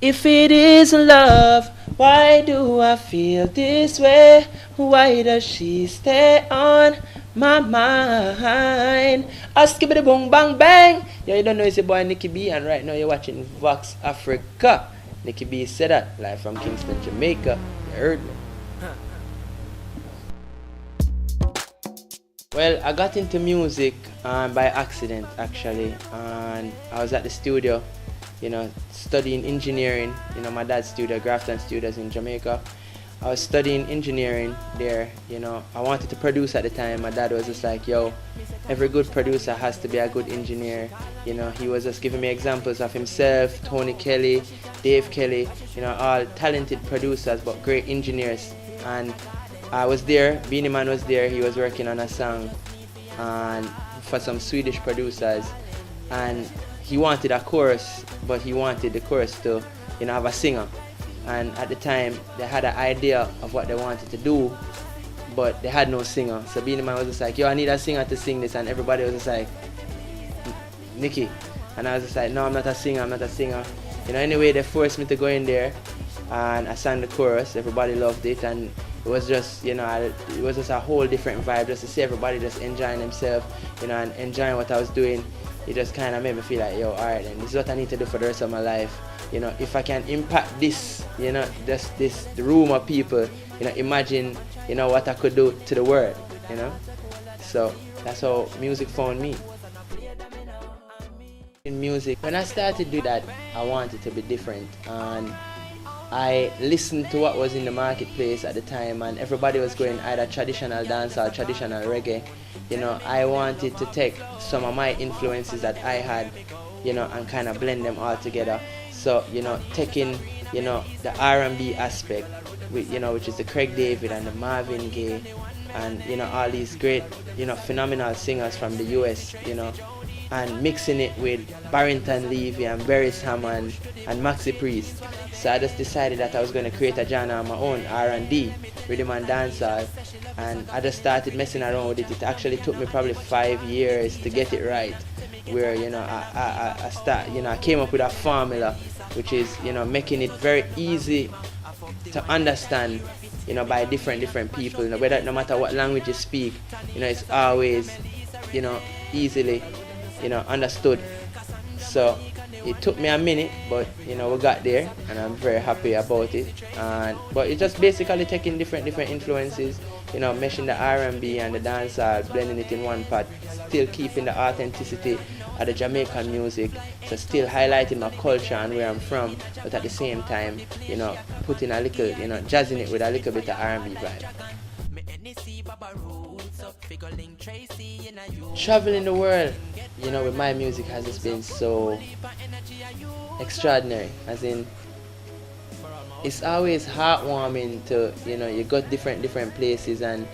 If it isn't love, why do I feel this way? Why does she stay on my mind? A skibbity boom bang bang. Yeah, you don't know it's your boy Nicky B, and right now you're watching Vox Africa. Nicky B said that live from Kingston, Jamaica. You heard me. Well, I got into music by accident actually, and I was at the studio, studying engineering. My dad's studio, Grafton Studios in Jamaica. I was studying engineering there. I wanted to produce at the time. My dad was just like, yo, every good producer has to be a good engineer. He was just giving me examples of himself, Tony Kelly, Dave Kelly, all talented producers but great engineers. And I was there, Beanie Man was there, he was working on a song and for some Swedish producers, and he wanted a chorus, but he wanted the chorus to have a singer. And at the time they had an idea of what they wanted to do, but they had no singer. So Beanie Man was just like, yo, I need a singer to sing this, and everybody was just like, Nicky. And I was just like, no, I'm not a singer. Anyway, they forced me to go in there and I sang the chorus. Everybody loved it, and it was just, it was just a whole different vibe just to see everybody just enjoying themselves, and enjoying what I was doing. It just kind of made me feel like, yo, alright then, this is what I need to do for the rest of my life. If I can impact this, just the room of people, imagine, what I could do to the world, So that's how music found me. In music, when I started to do that, I wanted to be different, and I listened to what was in the marketplace at the time, and everybody was going either traditional dance or traditional reggae. I wanted to take some of my influences that I had, and kind of blend them all together. So, taking, the R&B aspect, which is the Craig David and the Marvin Gaye, and, all these great, phenomenal singers from the US, and mixing it with Barrington Levy and Beres Hammond and Maxi Priest. So I just decided that I was going to create a genre of my own, R&B, rhythm and dancehall, and I just started messing around with it. It actually took me probably 5 years to get it right, where I came up with a formula, which is making it very easy to understand, by different people. Whether no matter what language you speak, it's always easily understood. So it took me a minute, but we got there, and I'm very happy about it. But it's just basically taking different influences, meshing the R&B and the dancehall, blending it in one pot, still keeping the authenticity of the Jamaican music, so still highlighting my culture and where I'm from, but at the same time, putting a little, jazzing it with a little bit of R&B vibe. Traveling the world, with my music has just been so extraordinary. As in, it's always heartwarming to, you go different places and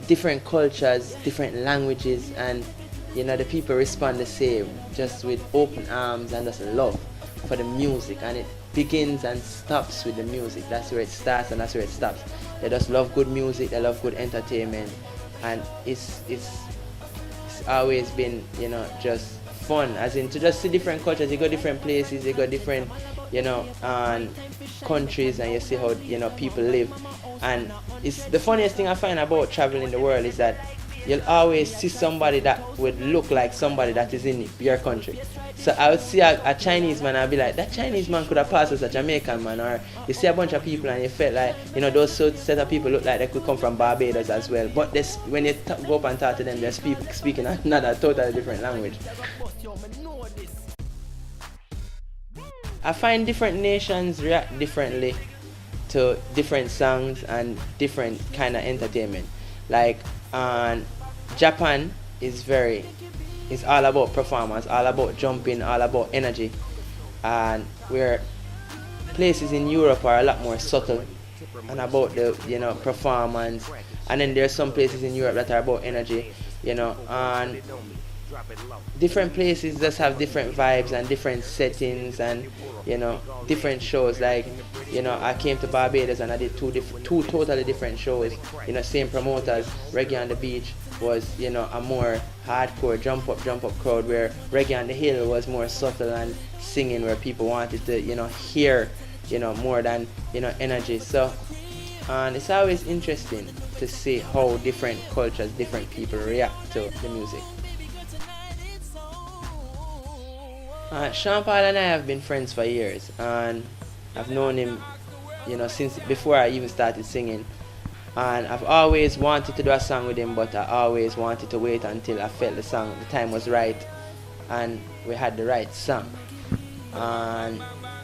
different cultures, different languages, and the people respond the same, just with open arms and just love for the music. And it begins and stops with the music. That's where it starts and that's where it stops. They just love good music, they love good entertainment, and it's always been, just fun, as in to just see different cultures. You go different places, you go different, countries, and you see how, people live. And it's the funniest thing I find about traveling the world is that you'll always see somebody that would look like somebody that is in your country. So I would see a Chinese man, I'd be like, that Chinese man could have passed as a Jamaican man. Or you see a bunch of people and you felt like, those set of people look like they could come from Barbados as well. But when you go up and talk to them, they're speaking another totally different language. I find different nations react differently to different songs and different kind of entertainment. Like, Japan is all about performance, all about jumping, all about energy, and where places in Europe are a lot more subtle and about the performance, and then there's some places in Europe that are about energy, and different places just have different vibes and different settings and different shows. Like I came to Barbados and I did two totally different shows. Same promoters. Reggae on the Beach was a more hardcore jump up crowd, where Reggae on the Hill was more subtle and singing where people wanted to, hear, more than, energy. So, and it's always interesting to see how different cultures, different people react to the music. Sean Paul and I have been friends for years, and I've known him, since before I even started singing. And I've always wanted to do a song with him, but I always wanted to wait until I felt the time was right, and we had the right song. And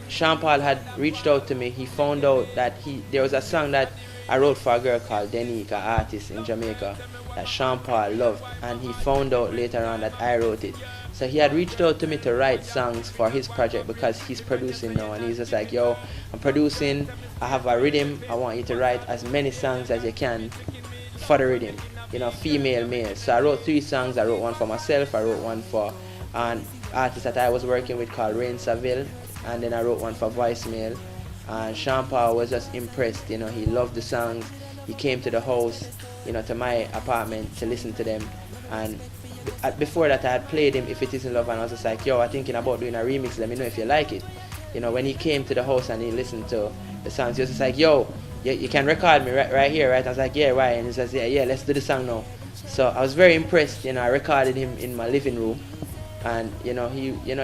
Sean Paul had reached out to me. He found out that there was a song that I wrote for a girl called Nicky, an artist in Jamaica, that Sean Paul loved, and he found out later on that I wrote it. So he had reached out to me to write songs for his project because he's producing now, and he's just like, yo, I'm producing, I have a rhythm, I want you to write as many songs as you can for the rhythm, female, male. So I wrote 3 songs. I wrote one for myself, I wrote one for an artist that I was working with called Rain Saville, and then I wrote one for voicemail. And Sean Paul was just impressed, he loved the songs. He came to the house, to my apartment to listen to them. And before that I had played him If It Isn't Love, and I was just like, yo, I'm thinking about doing a remix, let me know if you like it. When he came to the house and he listened to the songs, he was just like, yo, you can record me right here, right? I was like, yeah, why? And he says, yeah, let's do the song now. So I was very impressed, I recorded him in my living room. And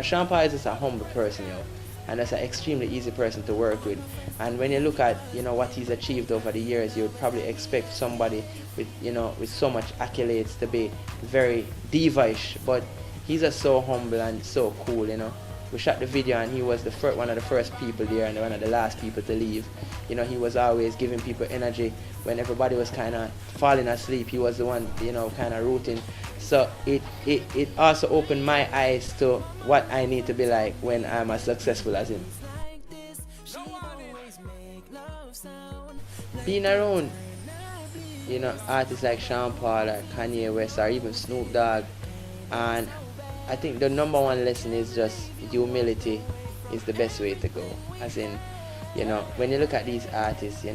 Sean Paul is just a humble person, and that's an extremely easy person to work with. And when you look at what he's achieved over the years, you would probably expect somebody with with so much accolades to be very diva-ish, but he's just so humble and so cool. We shot the video and he was one of the first people there and one of the last people to leave. He was always giving people energy when everybody was kind of falling asleep. He was the one kind of rooting. So it also opened my eyes to what I need to be like when I'm as successful as him. Being around, artists like Sean Paul or Kanye West or even Snoop Dogg, and I think the number one lesson is just humility is the best way to go. As in, when you look at these artists,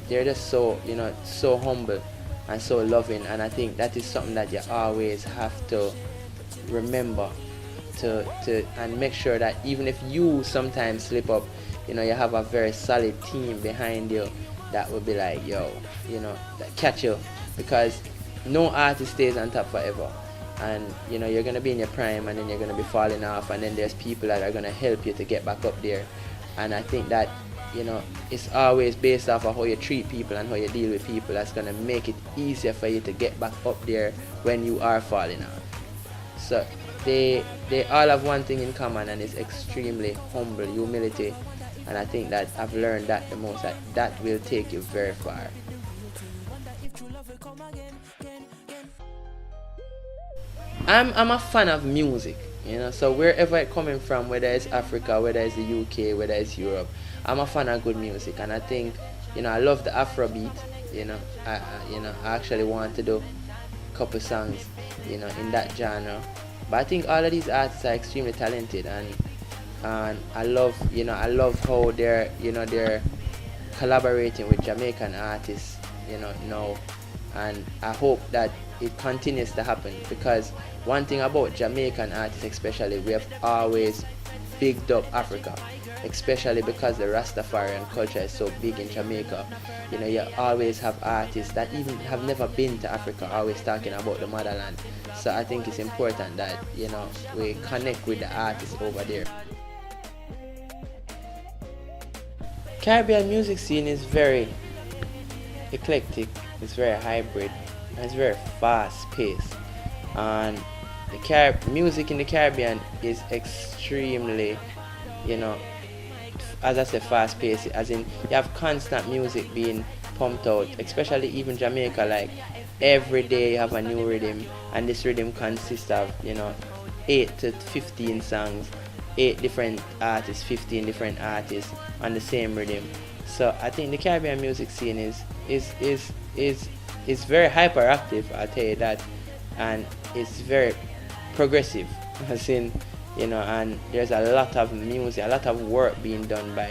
they're just so, so humble and so loving, and I think that is something that you always have to remember and make sure that even if you sometimes slip up, you have a very solid team behind you that will be like, yo, that catch you, because no artist stays on top forever. And you're gonna be in your prime and then you're gonna be falling off, and then there's people that are gonna help you to get back up there. And I think that it's always based off of how you treat people and how you deal with people that's gonna make it easier for you to get back up there when you are falling off. So they all have one thing in common, and it's extremely humble, humility. And I think that I've learned that the most, that will take you very far. I'm a fan of music, so wherever it's coming from, whether it's Africa, whether it's the UK, whether it's Europe, I'm a fan of good music. And I think, I love the Afrobeat, I actually want to do a couple songs, in that genre. But I think all of these artists are extremely talented, and I love how they're collaborating with Jamaican artists, now. And I hope that it continues to happen, because one thing about Jamaican artists especially, we have always bigged up Africa, especially because the Rastafarian culture is so big in Jamaica. You always have artists that even have never been to Africa always talking about the motherland. So I think it's important that we connect with the artists over there. Caribbean music scene is very eclectic, it's very hybrid, and it's very fast paced. And the music in the Caribbean is extremely, as I said, fast paced, as in you have constant music being pumped out, especially even Jamaica. Like every day you have a new rhythm, and this rhythm consists of 8 to 15 songs, 8 different artists, 15 different artists on the same rhythm. So I think the Caribbean music scene is very hyperactive, I'll tell you that, and it's very progressive, as in, and there's a lot of music, a lot of work being done by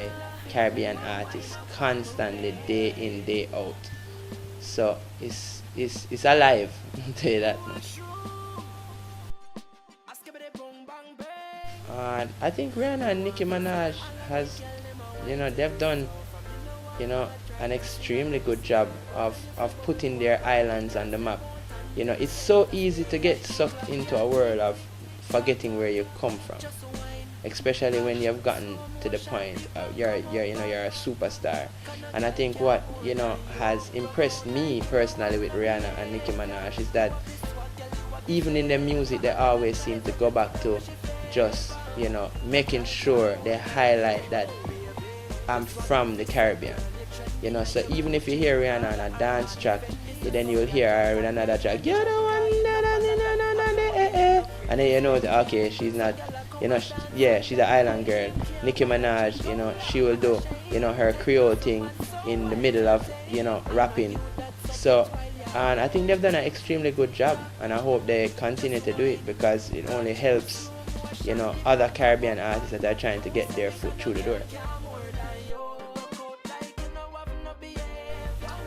Caribbean artists constantly, day in, day out. So it's alive, I'll tell you that much. And I think Rihanna and Nicki Minaj has, they've done, an extremely good job of putting their islands on the map. It's so easy to get sucked into a world of forgetting where you come from, especially when you've gotten to the point you're a superstar. And I think what has impressed me personally with Rihanna and Nicki Minaj is that even in their music they always seem to go back to just making sure they highlight that I'm from the Caribbean. So even if you hear Rihanna on a dance track, then you'll hear her with another track, you're the one and then okay, she's not, she's an island girl. Nicki Minaj, she will do, her Creole thing in the middle of, rapping. So, and I think they've done an extremely good job, and I hope they continue to do it because it only helps, other Caribbean artists that are trying to get their foot through the door.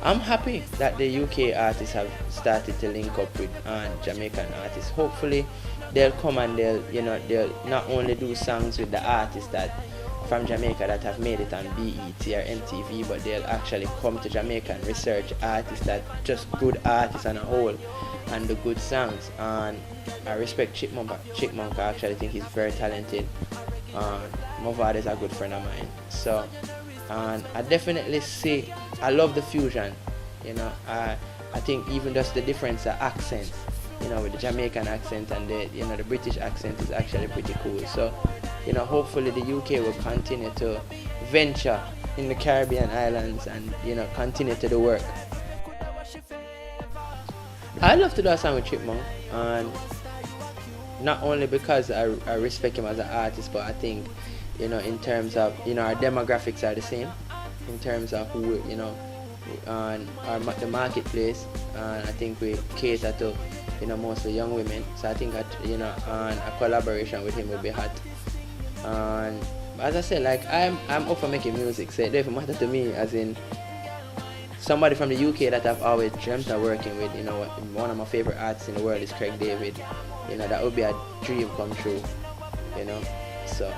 I'm happy that the UK artists have started to link up with Jamaican artists. Hopefully they'll come and they'll not only do songs with the artists that from Jamaica that have made it on BET or MTV, but they'll actually come to Jamaica and research artists that just good artists on a whole and the good songs. And I respect Chipmunk. I actually think he's very talented. Mavad is a good friend of mine. So, and I definitely see, I love the fusion. I think even just the difference of accents, with the Jamaican accent and the British accent is actually pretty cool. So, hopefully the UK will continue to venture in the Caribbean islands and continue to do work. I'd love to do a song with Chipmunk, and not only because I respect him as an artist, but I think in terms of our demographics are the same in terms of who and the marketplace, and I think we cater to mostly young women. So I think that and a collaboration with him would be hot. And as I said, like I'm up for making music, so it doesn't matter to me, as in somebody from the UK that I've always dreamt of working with. One of my favorite artists in the world is Craig David. That would be a dream come true. So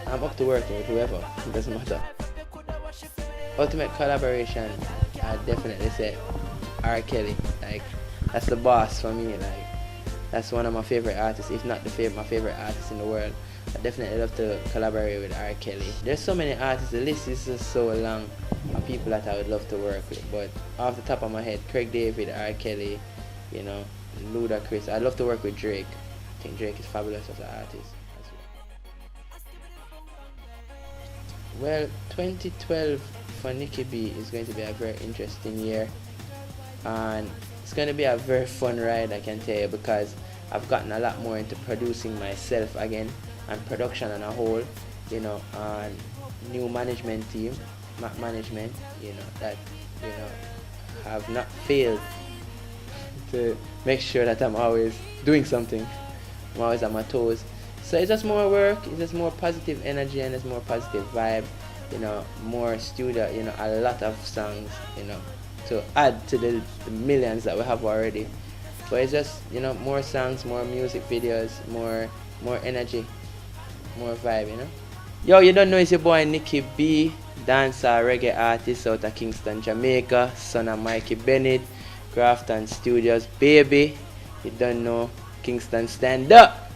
I'm up to working with whoever, it doesn't matter. Ultimate collaboration, I definitely say R. Kelly. Like, that's the boss for me. Like, that's one of my favorite artists, if not my favorite artist in the world. I definitely love to collaborate with R. Kelly. There's so many artists, the list is just so long of people that I would love to work with. But off the top of my head, Craig David, R. Kelly, Ludacris. I'd love to work with Drake. I think Drake is fabulous as an artist. Well, 2012 for Nicky B is going to be a very interesting year, and it's going to be a very fun ride, I can tell you, because I've gotten a lot more into producing myself again and production on a whole, and new management team, management, that have not failed to make sure that I'm always doing something. I'm always on my toes. So it's just more work, it's just more positive energy, and it's more positive vibe, more studio, a lot of songs, to add to the millions that we have already. But it's just, more songs, more music videos, more energy, more vibe, Yo, you don't know, it's your boy Nicky B, dancer, reggae artist out of Kingston, Jamaica, son of Mikey Bennett, Grafton Studios, baby. You don't know, Kingston stand up.